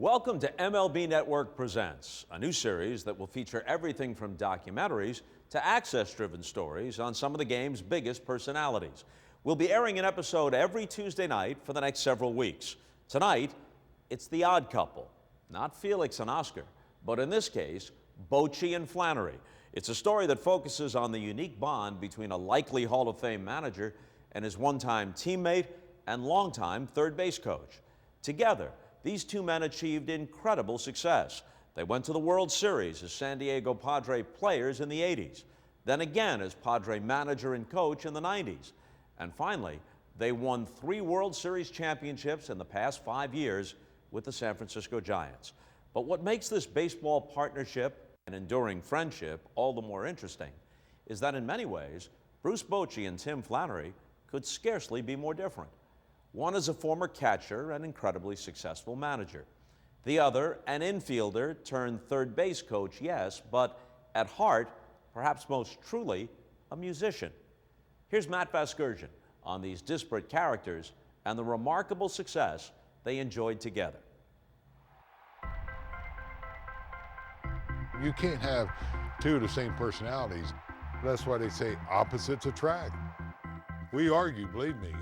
Welcome to MLB Network Presents, a new series that will feature everything from documentaries to access-driven stories on some of the game's biggest personalities. We'll be airing an episode every Tuesday night for the next several weeks. Tonight, it's The Odd Couple. Not Felix and Oscar, but in this case, Bochy and Flannery. It's a story that focuses on the unique bond between a likely Hall of Fame manager and his one-time teammate and longtime third base coach. Together, these two men achieved incredible success. They went to the World Series as San Diego Padre players in the 80s, then again as Padre manager and coach in the 90s. And finally, they won 3 World Series championships in the past 5 years with the San Francisco Giants. But what makes this baseball partnership and enduring friendship all the more interesting is that in many ways, Bruce Bochy and Tim Flannery could scarcely be more different. One is a former catcher and incredibly successful manager. The other, an infielder turned third base coach, yes, but at heart, perhaps most truly, a musician. Here's Matt Vasgersian on these disparate characters and the remarkable success they enjoyed together. You can't have two of the same personalities. That's why they say opposites attract. We argue, believe me.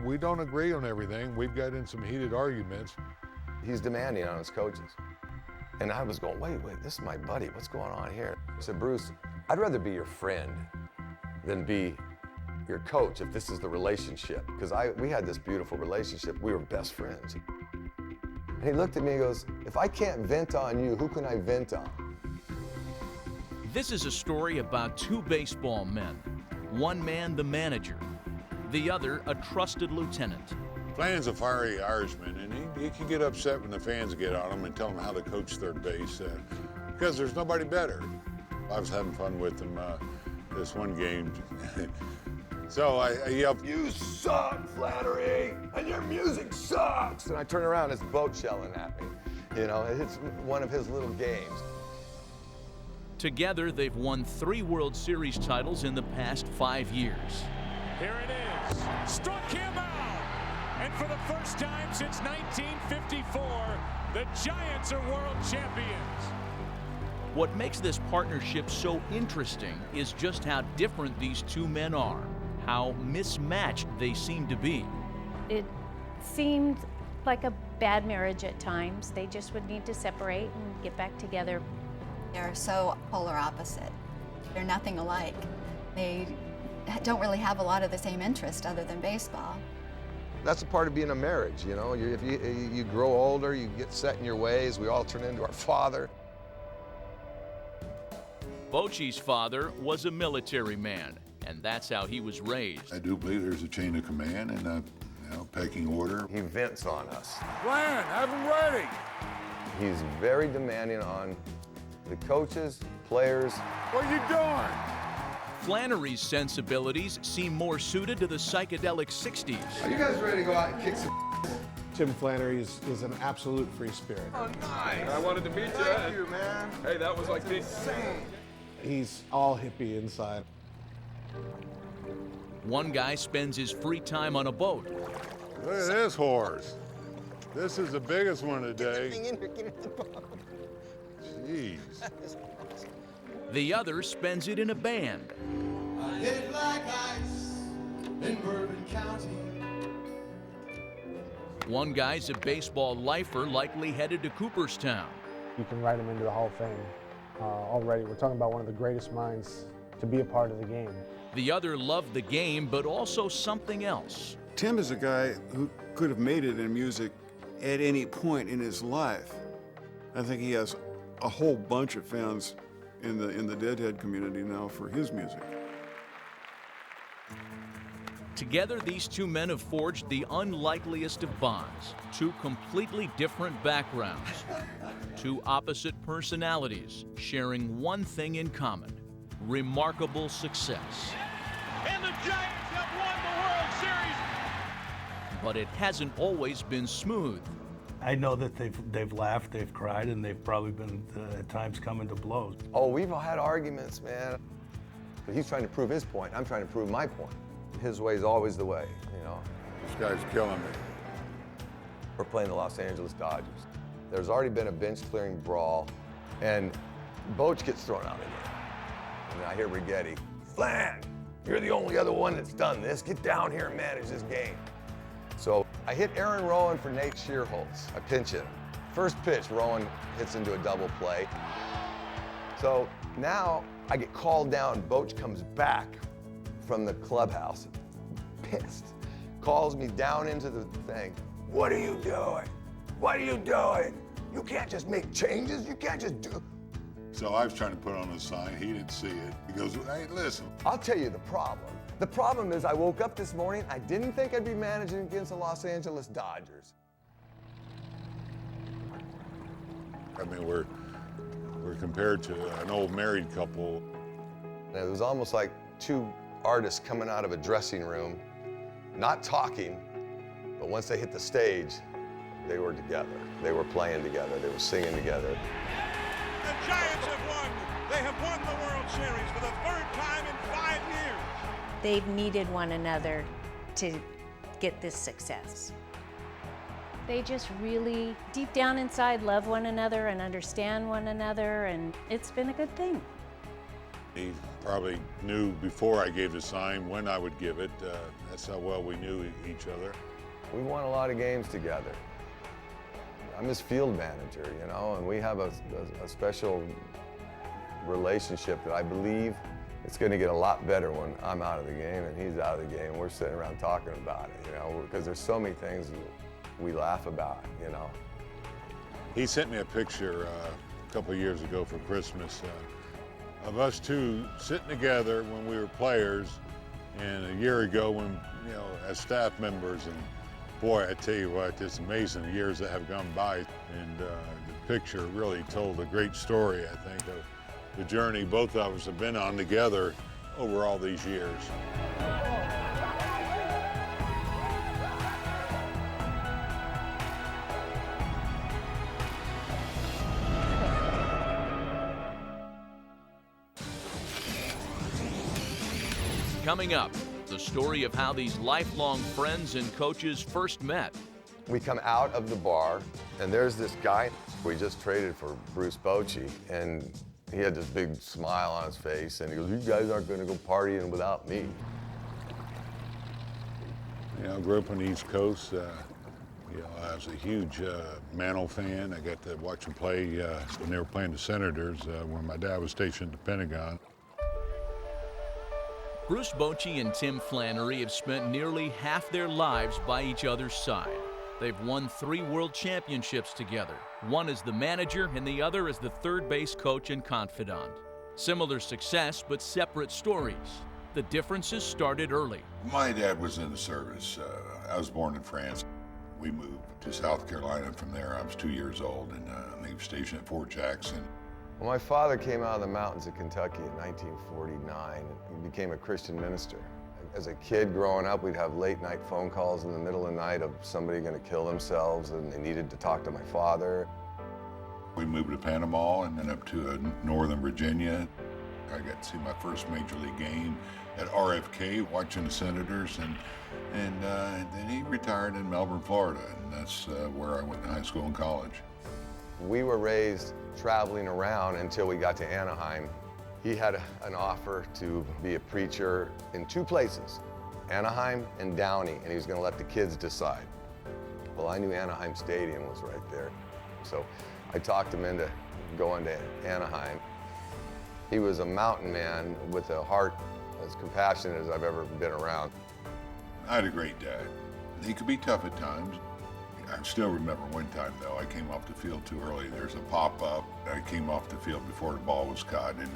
We don't agree on everything. We've got in some heated arguments. He's demanding on his coaches. And I was going, wait, this is my buddy. What's going on here? I said, Bruce, I'd rather be your friend than be your coach if this is the relationship. Because we had this beautiful relationship. We were best friends. And he looked at me and goes, if I can't vent on you, who can I vent on? This is a story about 2 baseball men. One man, the manager. The other, a trusted lieutenant. Flan's a fiery Irishman, and he can get upset when the fans get on him and tell him how to coach third base, because there's nobody better. I was having fun with him this one game. So I yelled, "You suck, Flannery, and your music sucks!" And I turn around, it's Boat yelling at me. You know, it's one of his little games. Together, they've won 3 World Series titles in the past 5 years. Here it is, struck him out! And for the first time since 1954, the Giants are world champions. What makes this partnership so interesting is just how different these 2 men are, how mismatched they seem to be. It seemed like a bad marriage at times. They just would need to separate and get back together. They're so polar opposite. They're nothing alike. They don't really have a lot of the same interest other than baseball. That's a part of being a marriage, you know. If you grow older, you get set in your ways. We all turn into our father. Bochy's father was a military man, and that's how he was raised. I do believe there's a chain of command and a pecking order. He vents on us. Flan, have him ready. He's very demanding on the coaches, players. What are you doing? Flannery's sensibilities seem more suited to the psychedelic 60s. Are you guys ready to go out and kick some? Tim Flannery is an absolute free spirit. Oh, nice. I wanted to meet you. Thank you, man. Hey, that was like insane. He's all hippie inside. One guy spends his free time on a boat. Look at this horse. This is the biggest one today. Get in here, get in the boat. Jeez. The other spends it in a band. I hit like ice in Bourbon County. One guy's a baseball lifer, likely headed to Cooperstown. You can write him into the Hall of Fame already. We're talking about one of the greatest minds to be a part of the game. The other loved the game, but also something else. Tim is a guy who could have made it in music at any point in his life. I think he has a whole bunch of fans in the Deadhead community now for his music. Together, these 2 men have forged the unlikeliest of bonds. 2 completely different backgrounds, 2 opposite personalities, sharing one thing in common: remarkable success. And the Giants have won the World Series! But it hasn't always been smooth. I know that they've laughed, they've cried, and they've probably been at times coming to blows. Oh, we've all had arguments, man. But he's trying to prove his point. I'm trying to prove my point. His way is always the way, you know. This guy's killing me. We're playing the Los Angeles Dodgers. There's already been a bench clearing brawl, and Boch gets thrown out again. And I hear Rigetti, "Flan, you're the only other one that's done this. Get down here and manage this game." So I hit Aaron Rowan for Nate Shearholtz. I pinch hit him. First pitch, Rowan hits into a double play. So now I get called down. Boch comes back from the clubhouse, pissed, calls me down into the thing. "What are you doing? What are you doing? You can't just make changes. You can't just do." So I was trying to put on a sign. He didn't see it. He goes, "Hey, listen." I'll tell you the problem. The problem is I woke up this morning, I didn't think I'd be managing against the Los Angeles Dodgers. I mean, we're compared to an old married couple. And it was almost like two artists coming out of a dressing room, not talking, but once they hit the stage, they were together. They were playing together. They were singing together. The Giants have won. They have won the World Series for the third time in 5 years. They've needed one another to get this success. They just really, deep down inside, love one another and understand one another, and it's been a good thing. He probably knew before I gave the sign when I would give it. That's how well we knew each other. We won a lot of games together. I'm his field manager, you know, and we have a special relationship that I believe it's going to get a lot better when I'm out of the game and he's out of the game. We're sitting around talking about it, you know, because there's so many things we laugh about, you know. He sent me a picture a couple of years ago for Christmas of us two sitting together when we were players, and a year ago when, you know, as staff members. And boy, I tell you what, it's amazing the years that have gone by. And the picture really told a great story, I think, of the journey both of us have been on together over all these years. Coming up, the story of how these lifelong friends and coaches first met. We come out of the bar, and there's this guy we just traded for, Bruce Bochy, and he had this big smile on his face, and he goes, "You guys aren't going to go partying without me." You know, I grew up on the East Coast. You know, I was a huge Mantle fan. I got to watch them play when they were playing the Senators when my dad was stationed at the Pentagon. Bruce Bochy and Tim Flannery have spent nearly half their lives by each other's side. They've won 3 world championships together. One as the manager and the other as the third base coach and confidant. Similar success, but separate stories. The differences started early. My dad was in the service. I was born in France. We moved to South Carolina. From there, I was 2 years old, and he was stationed at Fort Jackson. Well, my father came out of the mountains of Kentucky in 1949 and became a Christian minister. As a kid growing up, we'd have late night phone calls in the middle of the night of somebody going to kill themselves, and they needed to talk to my father. We moved to Panama and then up to Northern Virginia. I got to see my first major league game at RFK, watching the Senators, and then he retired in Melbourne, Florida, and that's where I went to high school and college. We were raised traveling around until we got to Anaheim. He had an offer to be a preacher in 2 places, Anaheim and Downey, and he was going to let the kids decide. Well, I knew Anaheim Stadium was right there, so I talked him into going to Anaheim. He was a mountain man with a heart as compassionate as I've ever been around. I had a great dad. He could be tough at times. I still remember one time, though, I came off the field too early. There's a pop-up. I came off the field before the ball was caught, and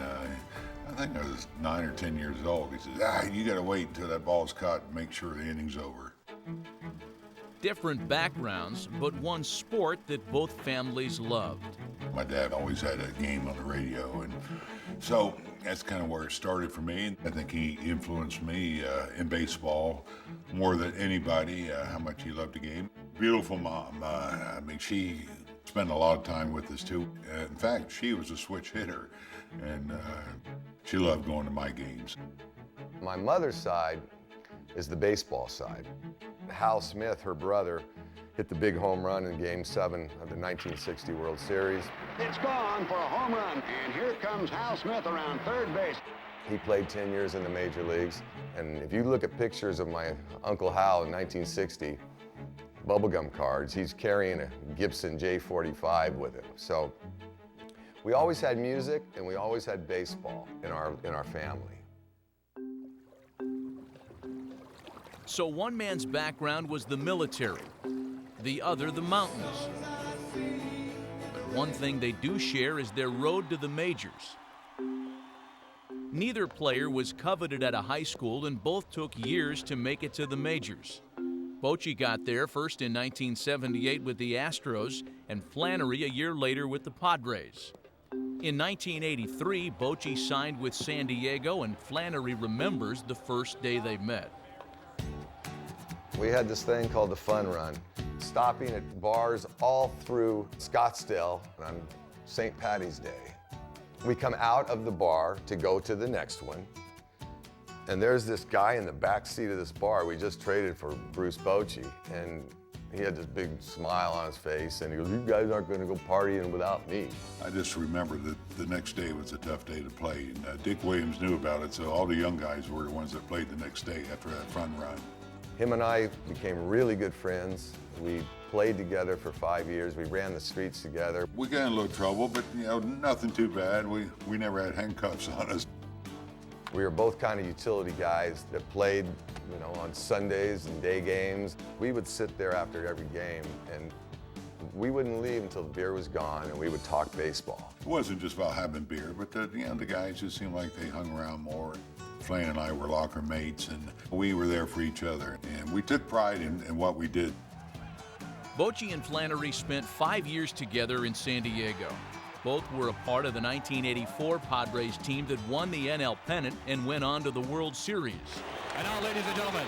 I think I was 9 or 10 years old. He says, you got to wait until that ball's caught and make sure the inning's over. Different backgrounds, but one sport that both families loved. My dad always had a game on the radio, and so that's kind of where it started for me. I think he influenced me in baseball more than anybody, how much he loved the game. Beautiful mom. I mean, she spent a lot of time with us, too. In fact, she was a switch hitter, and she loved going to my games. My mother's side is the baseball side. Hal Smith, her brother, hit the big home run in Game 7 of the 1960 World Series. It's gone for a home run, and here comes Hal Smith around third base. He played 10 years in the major leagues, and if you look at pictures of my Uncle Hal in 1960, bubblegum cards, he's carrying a Gibson J45 with him. So we always had music, and we always had baseball in our family. So one man's background was the military, the other the mountains. But one thing they do share is their road to the majors. Neither player was coveted at a high school, and both took years to make it to the majors. Bochy got there first in 1978 with the Astros, and Flannery a year later with the Padres. In 1983, Bochy signed with San Diego, and Flannery remembers the first day they met. We had this thing called the Fun Run, stopping at bars all through Scottsdale on St. Patty's Day. We come out of the bar to go to the next one, and there's this guy in the back seat of this bar. We just traded for Bruce Bochy, and he had this big smile on his face, and he goes, "You guys aren't going to go partying without me." I just remember that the next day was a tough day to play, and Dick Williams knew about it, so all the young guys were the ones that played the next day after that Fun Run. Him and I became really good friends. We played together for 5 years. We ran the streets together. We got in a little trouble, but nothing too bad. We never had handcuffs on us. We were both kind of utility guys that played, on Sundays and day games. We would sit there after every game, and we wouldn't leave until the beer was gone, and we would talk baseball. It wasn't just about having beer, but the guys just seemed like they hung around more. Flan and I were locker mates, and we were there for each other, and we took pride in what we did. Bochy and Flannery spent 5 years together in San Diego. Both were a part of the 1984 Padres team that won the NL pennant and went on to the World Series. And now, ladies and gentlemen,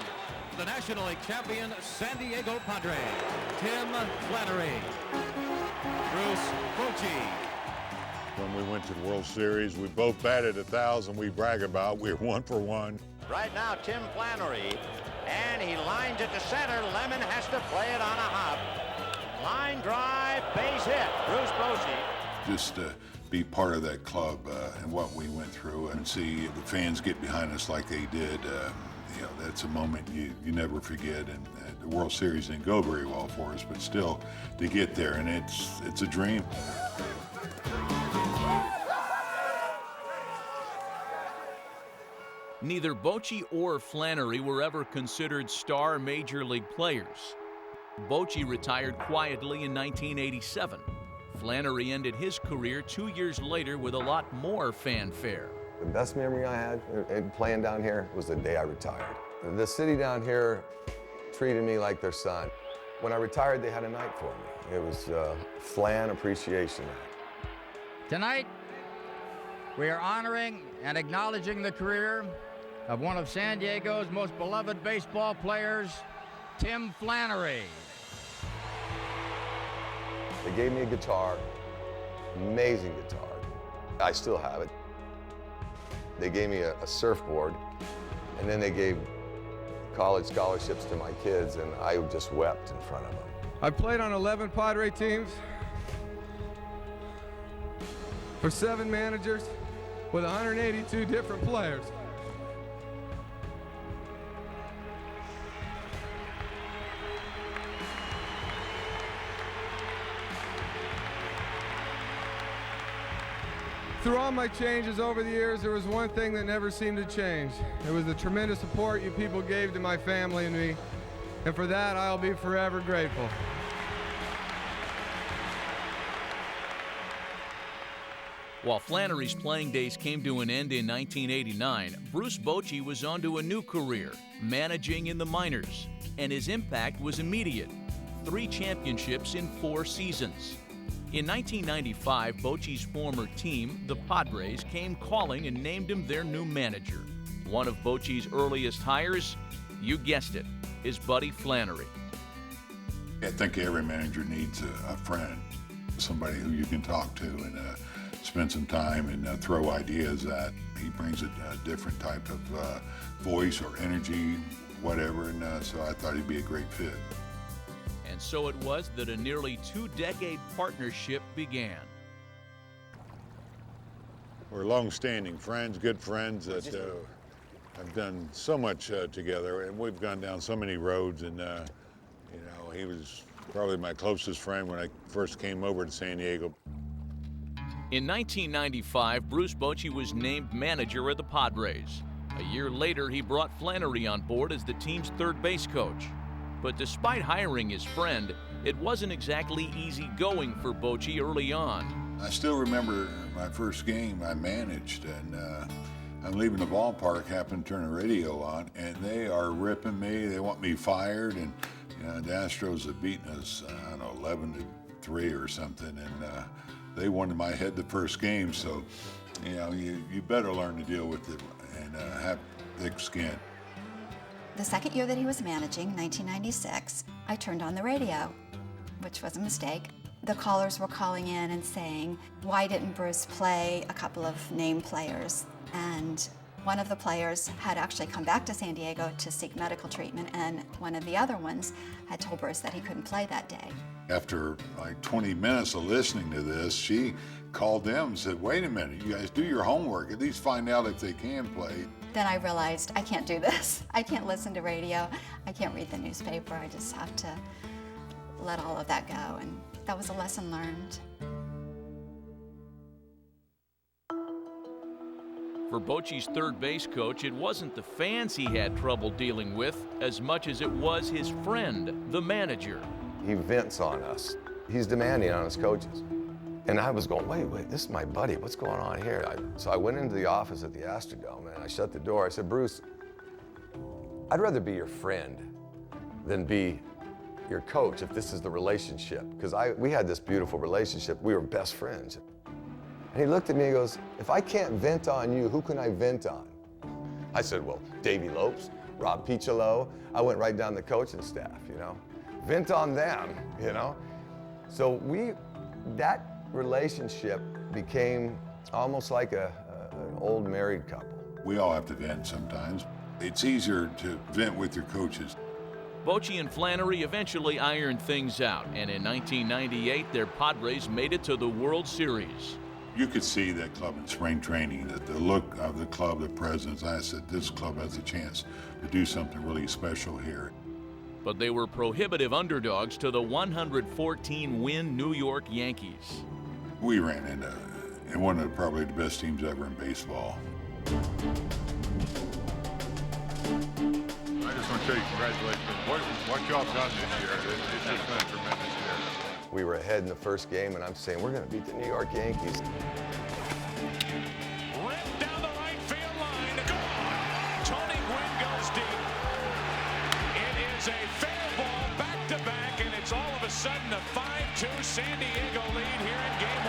the National League champion San Diego Padres, Tim Flannery, Bruce Bochy. When we went to the World Series, we both batted 1,000. We brag about we were 1 for 1. Right now, Tim Flannery, and he lines it to center. Lemon has to play it on a hop. Line drive, base hit. Bruce Bochy. Just to be part of that club and what we went through, and see the fans get behind us like they did, that's a moment you never forget. And the World Series didn't go very well for us, but still to get there, and it's a dream. Neither Bochy or Flannery were ever considered star major league players. Bochy retired quietly in 1987. Flannery ended his career 2 years later with a lot more fanfare. The best memory I had playing down here was the day I retired. The city down here treated me like their son. When I retired, they had a night for me. It was Flan Appreciation Night. Tonight, we are honoring and acknowledging the career of one of San Diego's most beloved baseball players, Tim Flannery. They gave me a guitar, amazing guitar. I still have it. They gave me a surfboard, and then they gave college scholarships to my kids, and I just wept in front of them. I've played on 11 Padre teams for 7 managers with 182 different players. Through all my changes over the years, there was one thing that never seemed to change. It was the tremendous support you people gave to my family and me, and for that I'll be forever grateful. While Flannery's playing days came to an end in 1989, Bruce Bochy was on to a new career, managing in the minors, and his impact was immediate. 3 championships in 4 seasons. In 1995, Bochy's former team, the Padres, came calling and named him their new manager. One of Bochy's earliest hires, you guessed it, his buddy Flannery. I think every manager needs a friend, somebody who you can talk to and spend some time and throw ideas at. He brings a different type of voice or energy, whatever, and so I thought he'd be a great fit. And so it was that a nearly two-decade partnership began. We're long-standing friends, good friends that have done so much together, and we've gone down so many roads. And you know, he was probably my closest friend when I first came over to San Diego. In 1995, Bruce Bochy was named manager of the Padres. A year later, he brought Flannery on board as the team's third base coach. But despite hiring his friend, it wasn't exactly easy going for Bochy early on. I still remember my first game I managed, and I'm leaving the ballpark, happened to turn the radio on, and they are ripping me. They want me fired, and you know, the Astros had beaten us, I don't know, 11-3 or something, and they wanted my head the first game. So, you know, you better learn to deal with it and have thick skin. The second year that he was managing, 1996, I turned on the radio, which was a mistake. The callers were calling in and saying, why didn't Bruce play a couple of name players? And one of the players had actually come back to San Diego to seek medical treatment, and one of the other ones had told Bruce that he couldn't play that day. After like 20 minutes of listening to this, she called them and said, wait a minute, you guys do your homework, at least find out if they can play. Then I realized I can't do this. I can't listen to radio, I can't read the newspaper, I just have to let all of that go, and that was a lesson learned. For Bochy's third base coach, it wasn't the fans he had trouble dealing with as much as it was his friend, the manager. He vents on us. He's demanding on his coaches. And I was going, wait, this is my buddy. What's going on here? So I went into the office at the Astrodome and I shut the door. I said, Bruce, I'd rather be your friend than be your coach if this is the relationship. Because we had this beautiful relationship. We were best friends. And he looked at me and goes, if I can't vent on you, who can I vent on? I said, well, Davey Lopes, Rob Piccolo. I went right down the coaching staff, you know. Vent on them, you know. So that relationship became almost like an old married couple. We all have to vent sometimes. It's easier to vent with your coaches. Bochy and Flannery eventually ironed things out, and in 1998, their Padres made it to the World Series. You could see that club in spring training, that the look of the club, the presence. I said, this club has a chance to do something really special here. But they were prohibitive underdogs to the 114-win New York Yankees. We ran into one of probably the best teams ever in baseball. I just want to tell you congratulations. What y'all done this year, it's just been a tremendous year. We were ahead in the first game, and I'm saying, we're going to beat the New York Yankees. Ripped down the right field line. Gone. Tony Gwynn goes deep. It is a fair ball back-to-back, and it's all of a sudden a 5-2 San Diego lead here in Game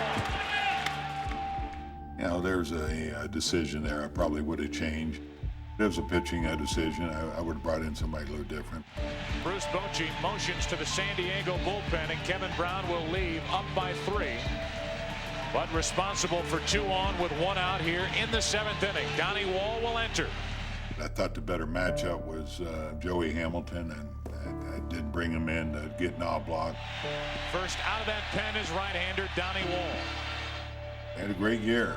1. You know, there's a decision there I probably would have changed. If it was a pitching decision, I would have brought in somebody a little different. Bruce Bochy motions to the San Diego bullpen, and Kevin Brown will leave up by 3. But responsible for 2 on with 1 out here in the 7th inning. Donnie Wall will enter. I thought the better matchup was Joey Hamilton, and I did bring him in to get knob block. First out of that pen is right-hander Donnie Wall. Had a great year.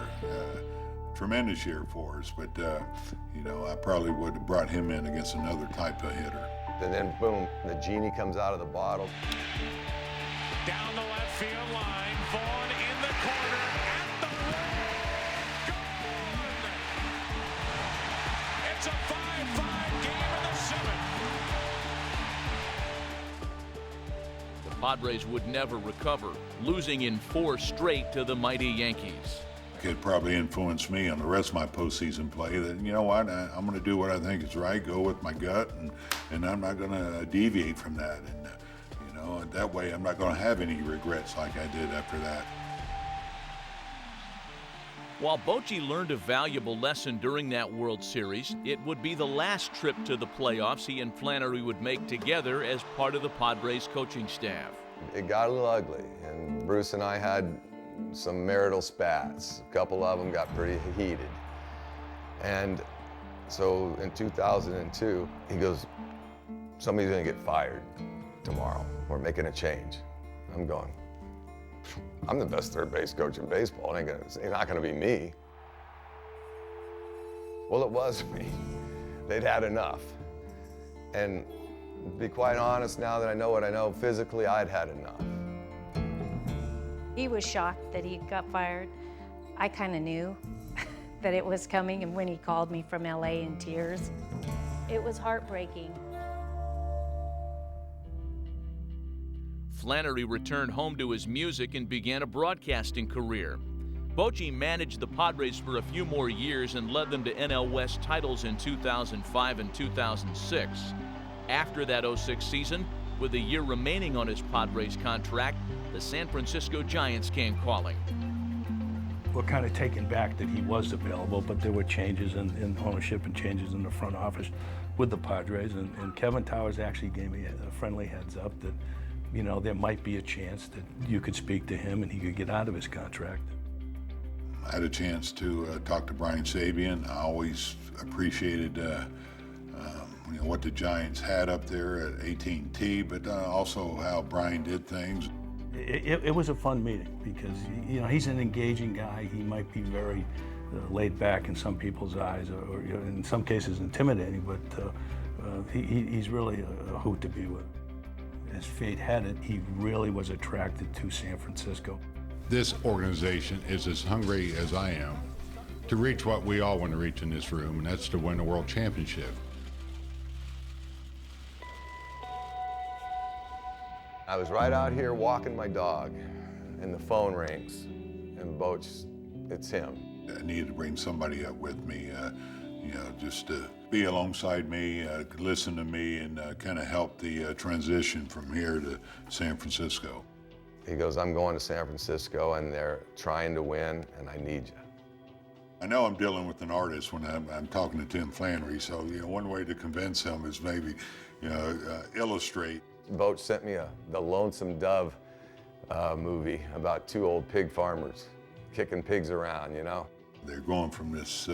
Tremendous year for us, but you know, I probably would have brought him in against another type of hitter. And then boom, the genie comes out of the bottle. Down the left field line, Vaughn in the corner, at the wall, gone! It's a 5-5 game in the 7th. The Padres would never recover, losing in 4 straight to the mighty Yankees. Could probably influence me on the rest of my postseason play. That, you know what, I'm going to do what I think is right, go with my gut, and I'm not going to deviate from that. And you know, that way I'm not going to have any regrets like I did after that. While Bochy learned a valuable lesson during that World Series, it would be the last trip to the playoffs he and Flannery would make together as part of the Padres coaching staff. It got a little ugly, and Bruce and I had some marital spats. A couple of them got pretty heated. And so in 2002, he goes, somebody's gonna get fired. tomorrow. We're making a change. I'm going, I'm the best third base coach in baseball. It's not gonna be me. Well, it was me. They'd had enough. And to be quite honest, now that I know what I know physically, I'd had enough. He was shocked that he got fired. I kind of knew that it was coming, and when he called me from LA in tears, it was heartbreaking. Flannery returned home to his music and began a broadcasting career. Bochy managed the Padres for a few more years and led them to NL West titles in 2005 and 2006. After that 06 season, with a year remaining on his Padres contract, the San Francisco Giants came calling. We're kind of taken back that he was available, but there were changes in ownership and changes in the front office with the Padres, and Kevin Towers actually gave me a friendly heads up that, you know, there might be a chance that you could speak to him and he could get out of his contract. I had a chance to talk to Brian Sabian. I always appreciated you know, what the Giants had up there at AT&T, but also how Brian did things. It was a fun meeting because, you know, he's an engaging guy. He might be very laid back in some people's eyes, or you know, in some cases intimidating, but he's really a hoot to be with. As fate had it, he really was attracted to San Francisco. This organization is as hungry as I am to reach what we all want to reach in this room, and that's to win a world championship. I was right out here walking my dog, and the phone rings, and Boch, it's him. I needed to bring somebody up with me, you know, just to be alongside me, listen to me, and kind of help the transition from here to San Francisco. He goes, I'm going to San Francisco, and they're trying to win, and I need you. I know I'm dealing with an artist when I'm talking to Tim Flannery, so, you know, one way to convince him is maybe, you know, illustrate. Boch sent me the Lonesome Dove movie about two old pig farmers kicking pigs around, you know? They're going from this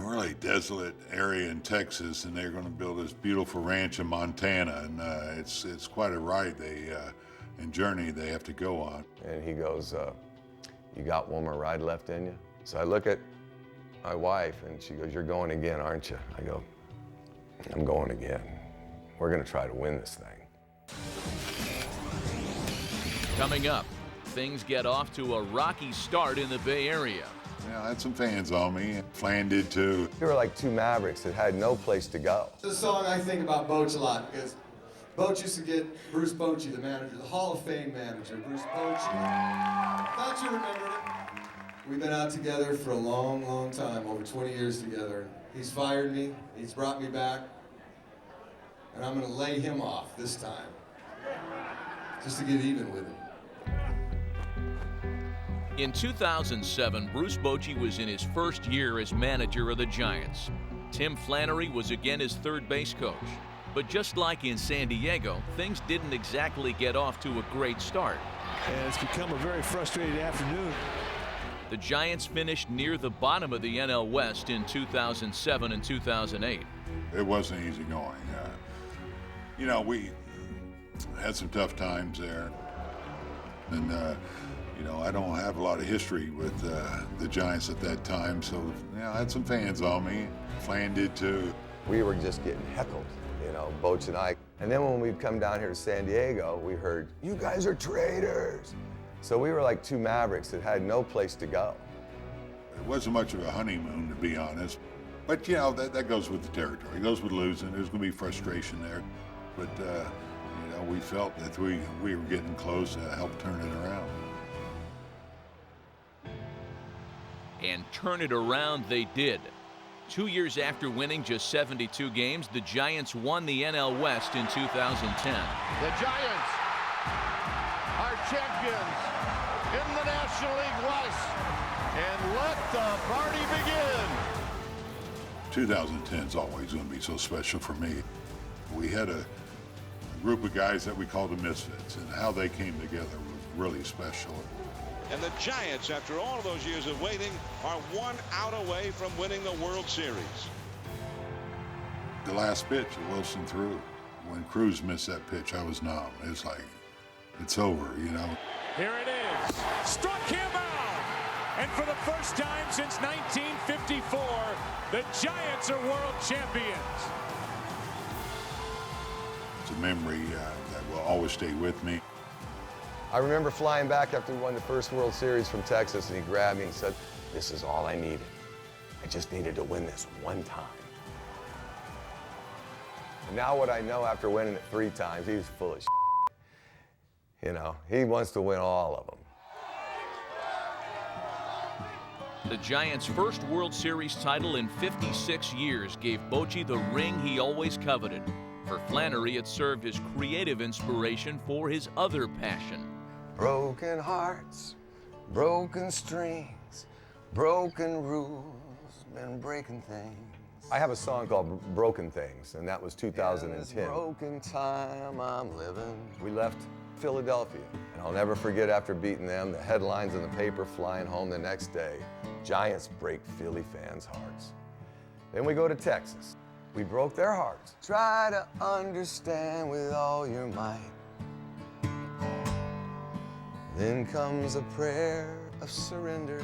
really desolate area in Texas, and they're going to build this beautiful ranch in Montana, and it's quite a ride and journey they have to go on. And he goes, you got one more ride left in you? So I look at my wife, and she goes, you're going again, aren't you? I go, I'm going again. We're going to try to win this thing. Coming up, things get off to a rocky start in the Bay Area. Yeah, I had some fans on me. Flan did too. We were like two mavericks that had no place to go. It's a song I think about Boch a lot because Boch used to get Bruce Bochy, the manager, the Hall of Fame manager, Bruce Bochy. Thought you remembered it. We've been out together for a long, long time, over 20 years together. He's fired me, he's brought me back, and I'm gonna lay him off this time, just to get even with him. In 2007, Bruce Bochy was in his first year as manager of the Giants. Tim Flannery was again his third base coach. But just like in San Diego, things didn't exactly get off to a great start. And it's become a very frustrating afternoon. The Giants finished near the bottom of the NL West in 2007 and 2008. It wasn't easy going. You know, we had some tough times there. And, you know, I don't have a lot of history with the Giants at that time, so, you know, I had some fans on me. Flan did too. We were just getting heckled, you know, Boch and I. And then when we'd come down here to San Diego, we heard, you guys are traitors. So we were like two mavericks that had no place to go. It wasn't much of a honeymoon, to be honest. But, you know, that goes with the territory. It goes with losing. There's going to be frustration there. But, you know, we felt that we were getting close to help turn it around. And turn it around they did. 2 years after winning just 72 games, the Giants won the NL West in 2010. The Giants are champions in the National League West, and let the party begin. 2010 is always going to be so special for me. We had a group of guys that we called the Misfits, and how they came together was really special. And the Giants, after all of those years of waiting, are 1 out away from winning the World Series. The last pitch, Wilson threw. When Cruz missed that pitch, I was numb. It's like, it's over, you know. Here it is. Struck him out. And for the first time since 1954, the Giants are world champions. It's a memory that will always stay with me. I remember flying back after we won the first World Series from Texas, and he grabbed me and said, "This is all I needed. I just needed to win this one time." And now what I know after winning it 3 times, he was full of shit. You know, he wants to win all of them. The Giants' first World Series title in 56 years gave Bochy the ring he always coveted. For Flannery, it served as creative inspiration for his other passion. Broken hearts, broken strings, broken rules, been breaking things. I have a song called Broken Things, and that was 2010. Broken time I'm living. We left Philadelphia, and I'll never forget after beating them, the headlines in the paper flying home the next day, Giants break Philly fans' hearts. Then we go to Texas. We broke their hearts. Try to understand with all your might. Then comes a prayer of surrender.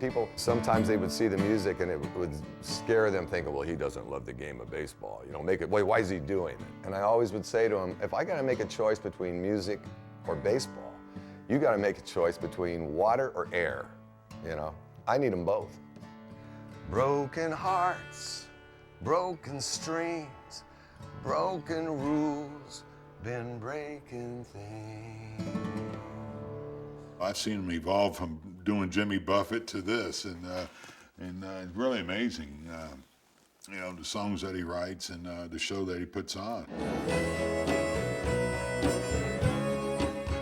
People, sometimes they would see the music and it would scare them thinking, well, he doesn't love the game of baseball. You know, why is he doing it? And I always would say to him, if I gotta make a choice between music or baseball, you gotta make a choice between water or air, you know? I need them both. Broken hearts, broken strings, broken rules, been breaking things. I've seen him evolve from doing Jimmy Buffett to this, and really amazing. You know, the songs that he writes and the show that he puts on.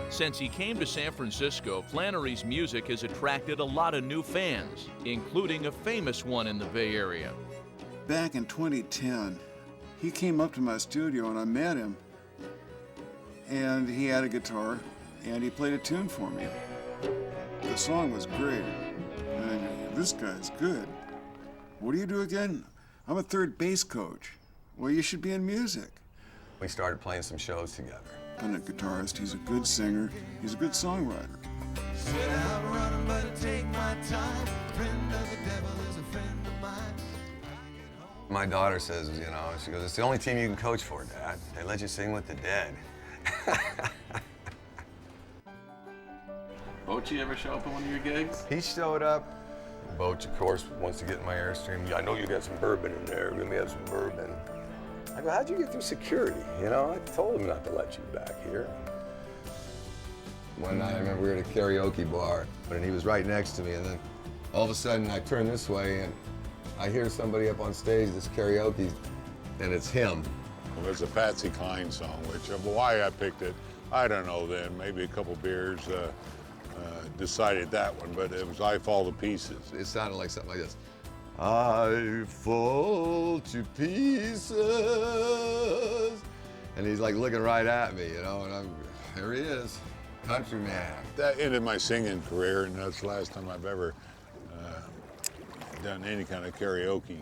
Since he came to San Francisco, Flannery's music has attracted a lot of new fans, including a famous one in the Bay Area. Back in 2010, he came up to my studio and I met him. And he had a guitar and he played a tune for me. The song was great. And this guy's good. What do you do again? I'm a third base coach. Well, you should be in music. We started playing some shows together. I'm a guitarist, he's a good singer, he's a good songwriter. Said I'm running, but I take my time. Friend of the devil is a friend of mine. My daughter says, you know, she goes, it's the only team you can coach for, Dad. They let you sing with the dead. Bochy ever show up at one of your gigs? He showed up. Bochy, of course, wants to get in my Airstream. Yeah, I know you got some bourbon in there. Let me have some bourbon. I go, how'd you get through security? You know, I told him not to let you back here. One night, I remember we were at a karaoke bar, and he was right next to me, and then all of a sudden, I turn this way, and I hear somebody up on stage, this karaoke, and it's him. Well, there's a Patsy Cline song, which why I picked it, I don't know then. Maybe a couple beers decided that one, but it was I Fall to Pieces. It sounded like something like this. I fall to pieces. And he's like looking right at me, you know, and here he is, country man. That ended my singing career, and that's the last time I've ever done any kind of karaoke.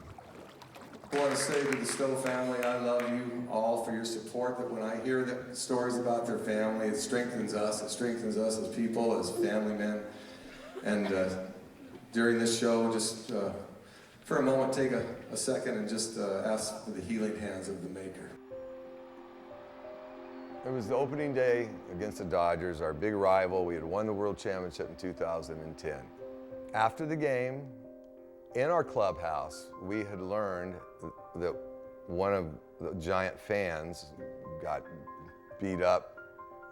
I want to say to the Stowe family, I love you all for your support. That when I hear the stories about their family, it strengthens us. It strengthens us as people, as family men. And during this show, just for a moment, take a second and just ask for the healing hands of the Maker. It was the opening day against the Dodgers, our big rival. We had won the World Championship in 2010. After the game, in our clubhouse, we had learned that one of the Giant fans got beat up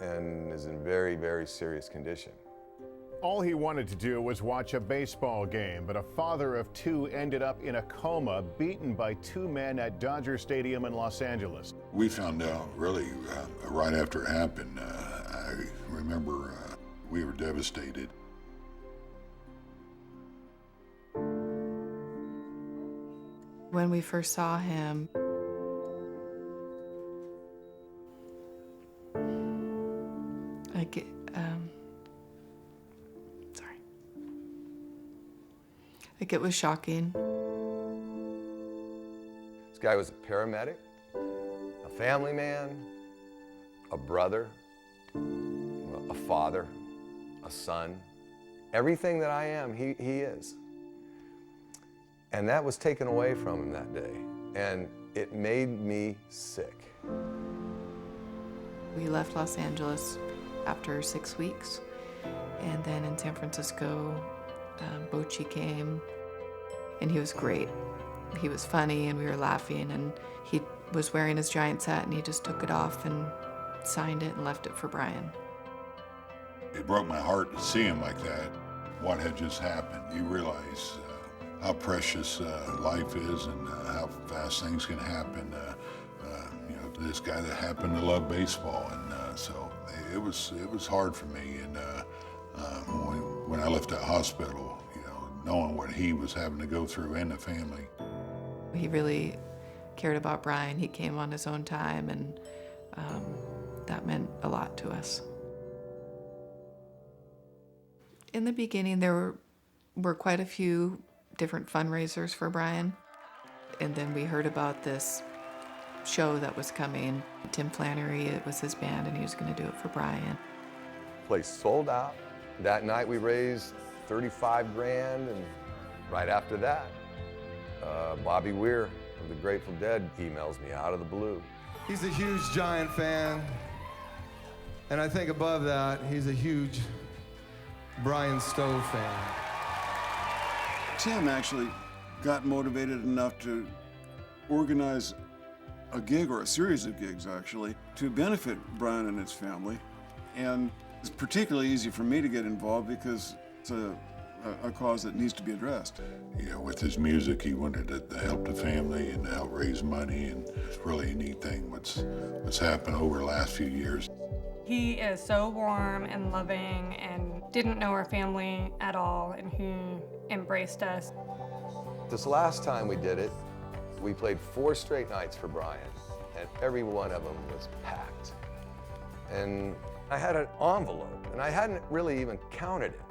and is in very, very serious condition. All he wanted to do was watch a baseball game, but a father of 2 ended up in a coma, beaten by 2 men at Dodger Stadium in Los Angeles. We found out really right after it happened. I remember we were devastated. When we first saw him, it was shocking. This guy was a paramedic, a family man, a brother, a father, a son. Everything that I am, he is. And that was taken away from him that day. And it made me sick. We left Los Angeles after 6 weeks. And then in San Francisco, Bochy came, and he was great. He was funny, and we were laughing, and he was wearing his Giants hat, and he just took it off and signed it and left it for Brian. It broke my heart to see him like that. What had just happened, you realize how precious life is and how fast things can happen. You know, this guy that happened to love baseball, and so it was hard for me. And when I left that hospital, you know, knowing what he was having to go through and the family. He really cared about Brian. He came on his own time, and that meant a lot to us. In the beginning, there were quite a few different fundraisers for Brian. And then we heard about this show that was coming. Tim Flannery, it was his band, and he was going to do it for Brian. Place sold out. That night we raised 35 grand, and right after that, Bobby Weir of the Grateful Dead emails me out of the blue. He's a huge Giant fan, and I think above that, he's a huge Brian Stowe fan. Tim actually got motivated enough to organize a gig, or a series of gigs actually, to benefit Brian and his family. And it's particularly easy for me to get involved because it's a cause that needs to be addressed. You know, with his music, he wanted to help the family and help raise money, and it's really a neat thing what's happened over the last few years. He is so warm and loving and didn't know our family at all, and he embraced us. This last time we did it, we played 4 straight nights for Brian, and every one of them was packed. And I had an envelope, and I hadn't really even counted it.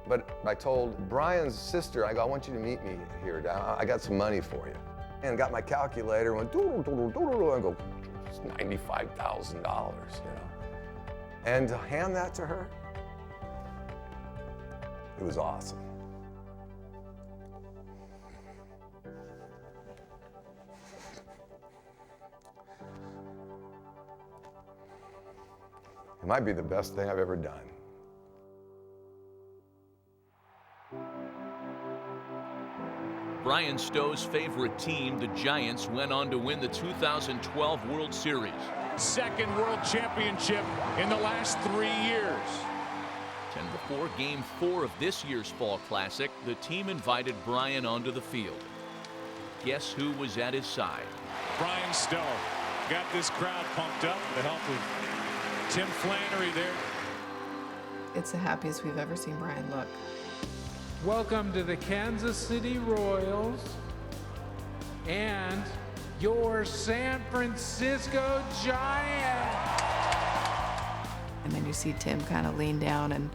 But I told Brian's sister, I go, I want you to meet me here. I got some money for you. And got my calculator, went doodle, doodle, doodle, and go, it's $95,000, you know. And to hand that to her, it was awesome. It might be the best thing I've ever done. Brian Stowe's favorite team, the Giants, went on to win the 2012 World Series. Second World Championship in the last 3 years. 10 before Game 4 of this year's Fall Classic, the team invited Brian onto the field. Guess who was at his side? Brian Stowe got this crowd pumped up with the help of Tim Flannery there. It's the happiest we've ever seen Brian look. Welcome to the Kansas City Royals and your San Francisco Giants. And then you see Tim kind of lean down and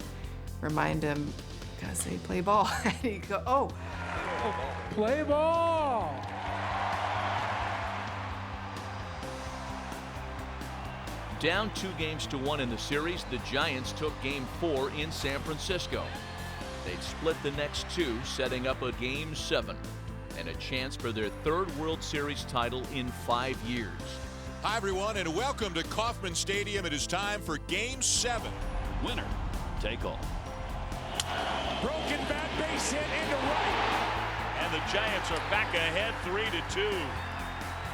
remind him, gotta say, play ball. And he go, oh, play ball. Down 2-1 in the series, the Giants took Game 4 in San Francisco. They'd split the next 2, setting up a Game 7 and a chance for their 3rd World Series title in 5 years. Hi, everyone, and welcome to Kauffman Stadium. It is time for Game 7. Winner, take all. Broken bat, base hit into right. And the Giants are back ahead 3-2.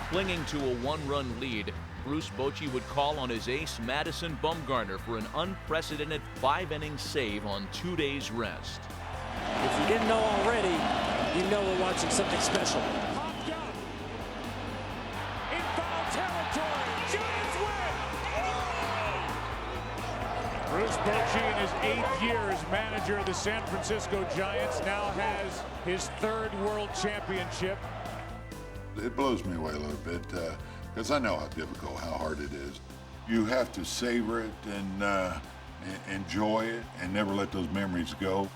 Clinging to a 1-run lead, Bruce Bochy would call on his ace Madison Bumgarner for an unprecedented 5-inning save on 2 days rest. If you didn't know already, you know we're watching something special. Popped up. In foul territory. Giants win. Bruce Bochy, in his 8th year as manager of the San Francisco Giants, now has his 3rd World Championship. It blows me away a little bit. Because I know how difficult, how hard it is. You have to savor it and enjoy it and never let those memories go.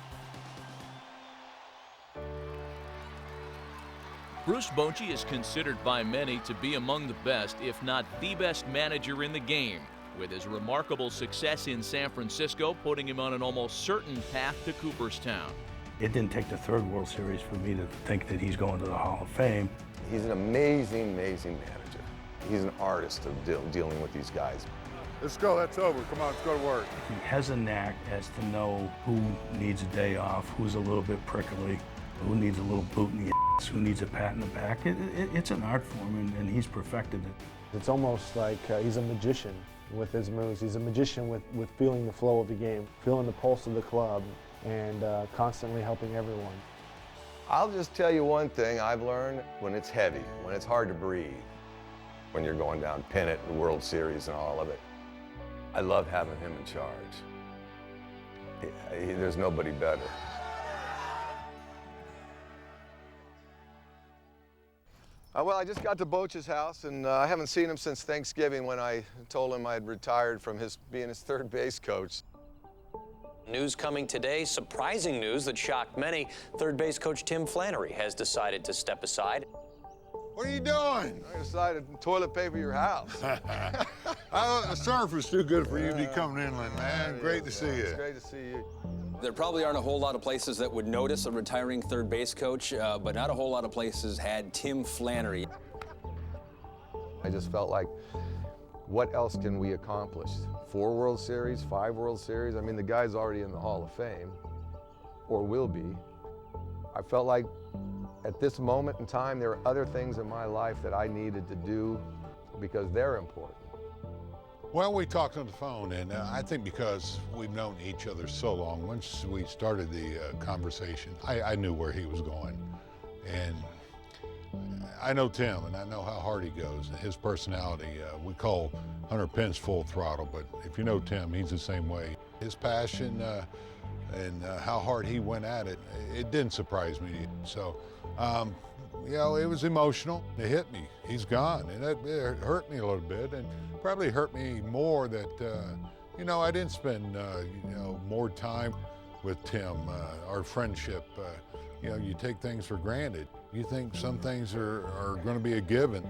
Bruce Bochy is considered by many to be among the best, if not the best manager in the game, with his remarkable success in San Francisco putting him on an almost certain path to Cooperstown. It didn't take the third World Series for me to think that he's going to the Hall of Fame. He's an amazing, amazing manager. He's an artist of dealing with these guys. Let's go, that's over. Come on, let's go to work. He has a knack as to know who needs a day off, who's a little bit prickly, who needs a little boot in the ass, who needs a pat in the back. It's an art form, and he's perfected it. It's almost like he's a magician with his moves. He's a magician with feeling the flow of the game, feeling the pulse of the club, and constantly helping everyone. I'll just tell you one thing I've learned: when it's heavy, when it's hard to breathe, when you're going down pennant, the World Series and all of it, I love having him in charge. There's nobody better. Well, I just got to Bochy's house, and I haven't seen him since Thanksgiving when I told him I'd retired from being his third base coach. News coming today, surprising news that shocked many. Third base coach Tim Flannery has decided to step aside. What are you doing? I decided to toilet paper your house. The surf was too good for you to be coming inland, man. Great to see you. It's great to see you. There probably aren't a whole lot of places that would notice a retiring third base coach, but not a whole lot of places had Tim Flannery. I just felt like, what else can we accomplish? 4 World Series, 5 World Series? I mean, the guy's already in the Hall of Fame, or will be. I felt like at this moment in time, there are other things in my life that I needed to do because they're important. Well, we talked on the phone, and I think because we've known each other so long, once we started the conversation, I knew where he was going. And I know Tim, and I know how hard he goes, and his personality. We call Hunter Pence full throttle, but if you know Tim, he's the same way. His passion and how hard he went at it, it didn't surprise me. So, you know, it was emotional. It hit me. He's gone, and it hurt me a little bit, and probably hurt me more that, you know, I didn't spend, you know, more time with Tim. Our friendship, you know, you take things for granted. You think some things are going to be a given.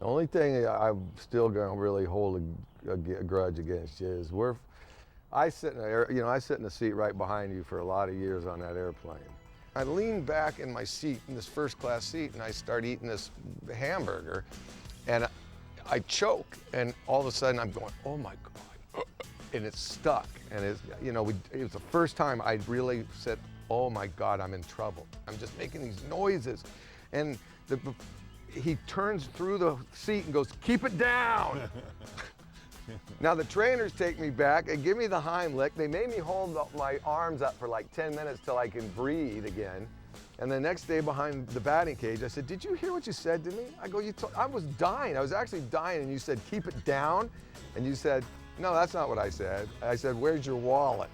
The only thing I'm still going to really hold a grudge against you is I sit in the seat right behind you for a lot of years on that airplane. I lean back in my seat, in this first class seat, and I start eating this hamburger, and I choke, and all of a sudden I'm going, oh my God, and it's stuck. And it's, you know, it was the first time I really said, oh my God, I'm in trouble. I'm just making these noises. And he turns through the seat and goes, keep it down. Now the trainers take me back and give me the Heimlich. They made me hold my arms up for like 10 minutes till I can breathe again. And the next day behind the batting cage, I said, did you hear what you said to me? I go, I was dying. I was actually dying, and you said, keep it down. And you said, no, that's not what I said. I said, where's your wallet?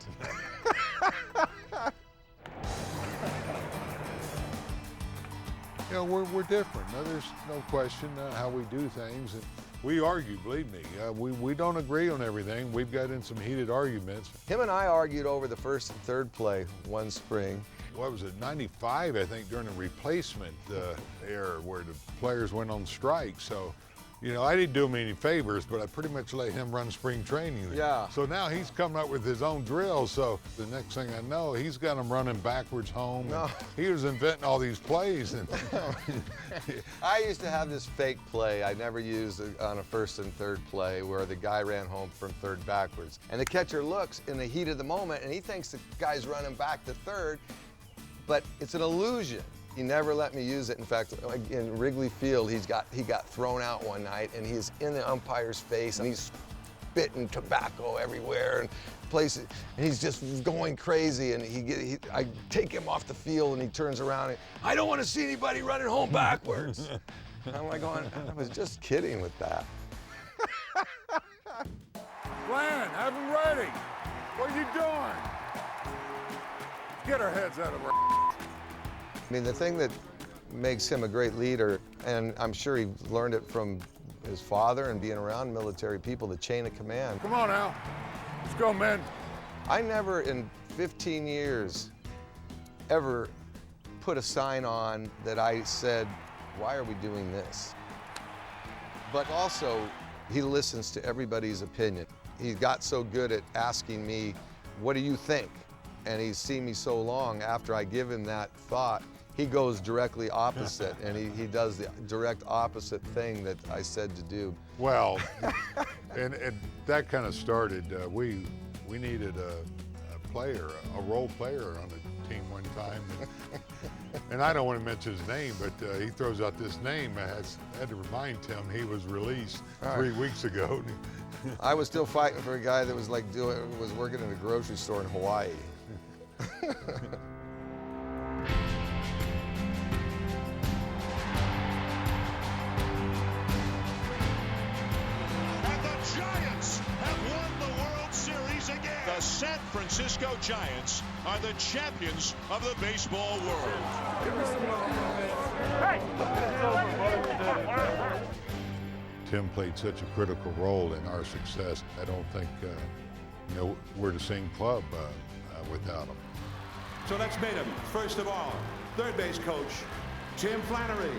You know, we're different. No, there's no question how we do things. And we argue, believe me. We don't agree on everything. We've got in some heated arguments. Him and I argued over the first and third play one spring. What was it, 95, I think, during the replacement era where the players went on strike. So, you know, I didn't do him any favors, but I pretty much let him run spring training. Yeah. So now he's coming up with his own drills. So the next thing I know, he's got them running backwards home. No. He was inventing all these plays. And I used to have this fake play I never used on a first and third play where the guy ran home from third backwards. And the catcher looks in the heat of the moment, and he thinks the guy's running back to third, but it's an illusion. He never let me use it. In fact, in Wrigley Field, he got thrown out one night, and he's in the umpire's face, and he's spitting tobacco everywhere and places, and he's just going crazy. And I take him off the field, and he turns around, and I don't want to see anybody running home backwards. And I'm like going, I was just kidding with that. Glenn, have him ready. What are you doing? Get our heads out of our I mean, the thing that makes him a great leader, and I'm sure he learned it from his father and being around military people, the chain of command. Come on, Al. Let's go, men. I never in 15 years ever put a sign on that I said, why are we doing this? But also, he listens to everybody's opinion. He got so good at asking me, what do you think? And he's seen me so long, after I give him that thought, he goes directly opposite, and he does the direct opposite thing that I said to do. Well, and that kind of started, we needed a player, a role player on the team one time. And I don't want to mention his name, but he throws out this name. I had to remind Tim he was released 3 weeks ago. I was still fighting for a guy that was was working in a grocery store in Hawaii. And the Giants have won the World Series again. The San Francisco Giants are the champions of the baseball world. Tim played such a critical role in our success. I don't think we're the same club without him. So let's meet him. First of all, third base coach, Tim Flannery.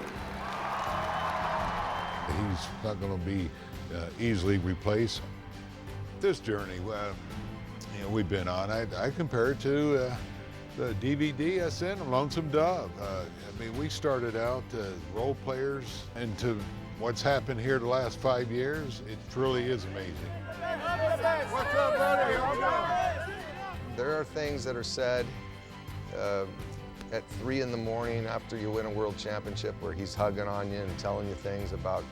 He's not going to be easily replaced. This journey we've been on, I compare it to the DVD I sent him, Lonesome Dove. I mean, we started out role players, and to what's happened here the last 5 years, it truly is amazing. What's up, buddy? There are things that are said at 3 in the morning after you win a world championship where he's hugging on you and telling you things about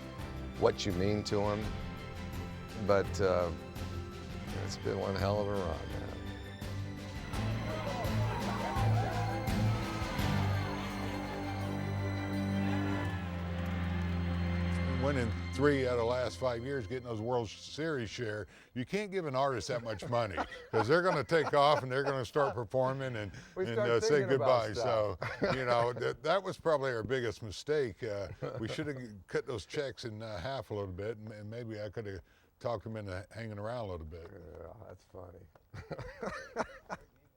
what you mean to him. But it's been one hell of a run, man. Winning 3 out of the last 5 years, getting those World Series share, you can't give an artist that much money because they're going to take off and they're going to start performing and say goodbye. So, that was probably our biggest mistake. We should have cut those checks in half a little bit, and maybe I could have talked them into hanging around a little bit. Yeah, that's funny.